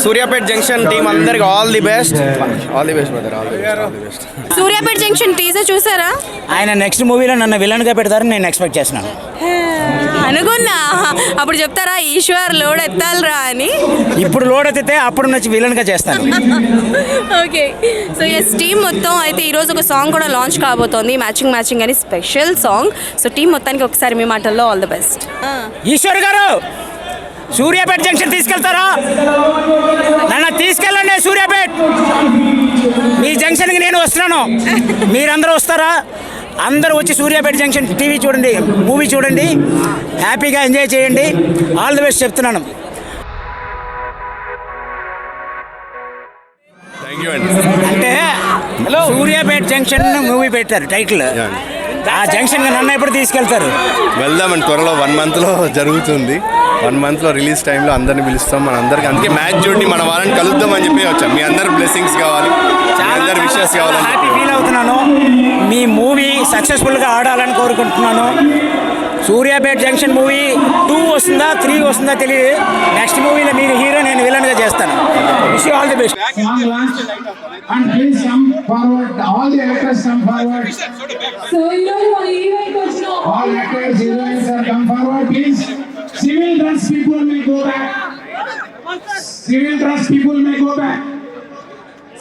Suryapet junction team అందరికి all the best brother, all the best. Suryapet junction teaser చూసారా? ఆయన next మూవీలో నన్ను విలన్ గా పెడతారని నేను ఎక్స్పెక్ట్ చేస్తున్నాను. అనుకున్నా అప్పుడు చెప్తారా ఈశ్వర్ లోడ్ ఎత్తాలరా అని. ఇప్పుడు లోడ్ ఎత్తితే అప్పుడు నచ్చి విలన్ గా చేస్తాను. ఓకే, సో ఎస్ టీమ్ మొత్తం అయితే ఈరోజు ఒక సాంగ్ కూడా లాంచ్ కాబోతోంది, మ్యాచింగ్ అని స్పెషల్ సాంగ్. సో టీం మొత్తానికి ఒకసారి మీ మాటల్లో ఆల్ ది బెస్ట్. ఈశ్వర్ గారు సూర్యాపేట జంక్షన్ తీసుకెళ్తారా? నన్ను తీసుకెళ్ళండి సూర్యాపేట్. మీ జంక్షన్కి నేను వస్తున్నాను, మీరందరూ వస్తారా? అందరూ వచ్చి సూర్యాపేట జంక్షన్ టీవీ చూడండి, మూవీ చూడండి, హ్యాపీగా ఎంజాయ్ చేయండి. ఆల్ ది బెస్ట్ చెప్తున్నాను. అంటే సూర్యాపేట జంక్షన్ మూవీ పెట్టారు టైటిల్. ఆ జంక్షన్ నన్ను ఎప్పుడు తీసుకెళ్తారు? వెళ్దామని త్వరలో 1 monthలో జరుగుతుంది. 1 monthలో రిలీజ్ టైంలో అందరిని పిలుస్తాం. మన అందరికి అందుకే మ్యాచ్ చూడండి, మన వాళ్ళని కలుద్దాం అని చెప్పి వచ్చాం. మీ అందరి బ్లెస్సింగ్స్ కావాలి, అందరి విషెస్ కావాలి. హ్యాపీ ఫీల్ అవుతున్నాను. మీ మూవీ సక్సెస్ఫుల్గా ఆడాలని కోరుకుంటున్నాను. సూర్యాపేట జంక్షన్ మూవీ 2 వస్తుందా 3 వస్తుందా తెలియదు. నెక్స్ట్ మూవీలో మీరు హీరో, నేను విలన్గా చేస్తాను. Wish you all the best. And please come forward. All the actors come forward. So all actors, heroines are come forward, please. Civil dress people may go back. Civil dress people may go back.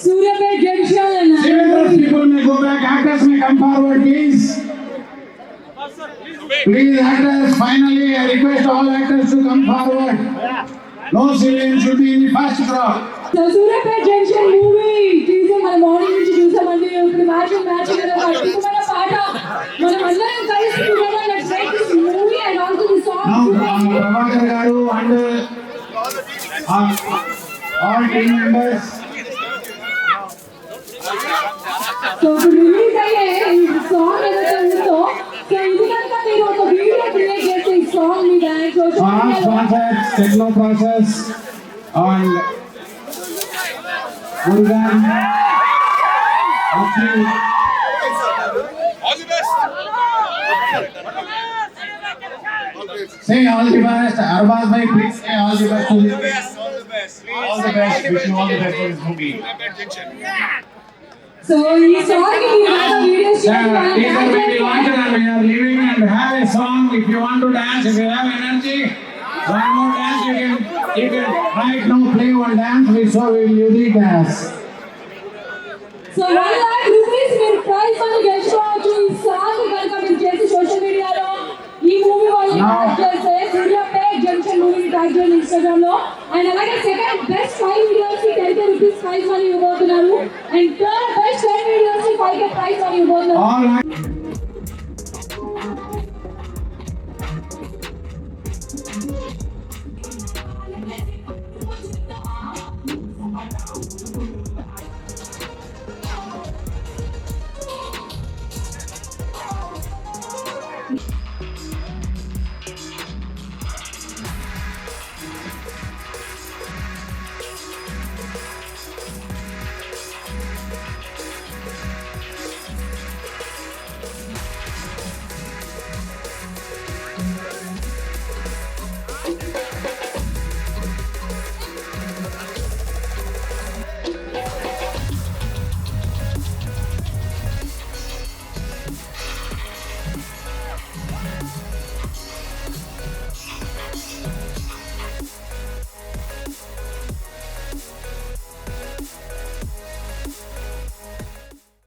Suryapet Junction. Civil dress people may go back. Actors may come forward, please. Please, actors. Finally, I request all actors to come forward. No civilians should be in the first crowd. So Suryapet Junction movie teaser మన morning నుంచి చూసామండి. ఇప్పుడు matching కదా, అద్భుతమైన పాట. మనం అందరం కలిసి together let's make this movie and also the song. Now, Prabhakar garu and all team members. So release అయ్యే ఈ సాంగ్ ఏదైతే ఉందో, సో ఇది కనుక మీరు ఒక వీడియో క్రియేట్ చేస్తే ఈ సాంగ్ మీద social Sponsors, Techno Process and Murugan. Okay. All the best. Say all the best. Arbaz bhai, please say all the best to this. All the best. All the best. Wish you all the best for this movie. So ఈ song కి మీరు video share Teaser will be launched and we are leaving and have a song. If you want to dance, if you have energy, one more dance you can right now play one dance. We show you the dance. So 1 lakh rupees మీరు prize money గెలుచుకోవచ్చు. ఈ song కనుక మీరు చేసి social మీడియాలో ఈ movie వాళ్ళని tag చేస్తే Suryapet junction మూవీని ట్యాగ్ చేయండి ఇన్స్టాగ్రామ్ లో. అండ్ అలాగే సెకండ్ బెస్ట్ 5 వీడియోస్ కి 10,000 రూపీస్ ప్రైజ్ మనీ ఇవ్వబోతున్నారు. అండ్ థర్డ్ బెస్ట్ 10 వీడియోస్ కి 5,000 ప్రైజ్ మనీ ఇవ్వబోతున్నారు. All right.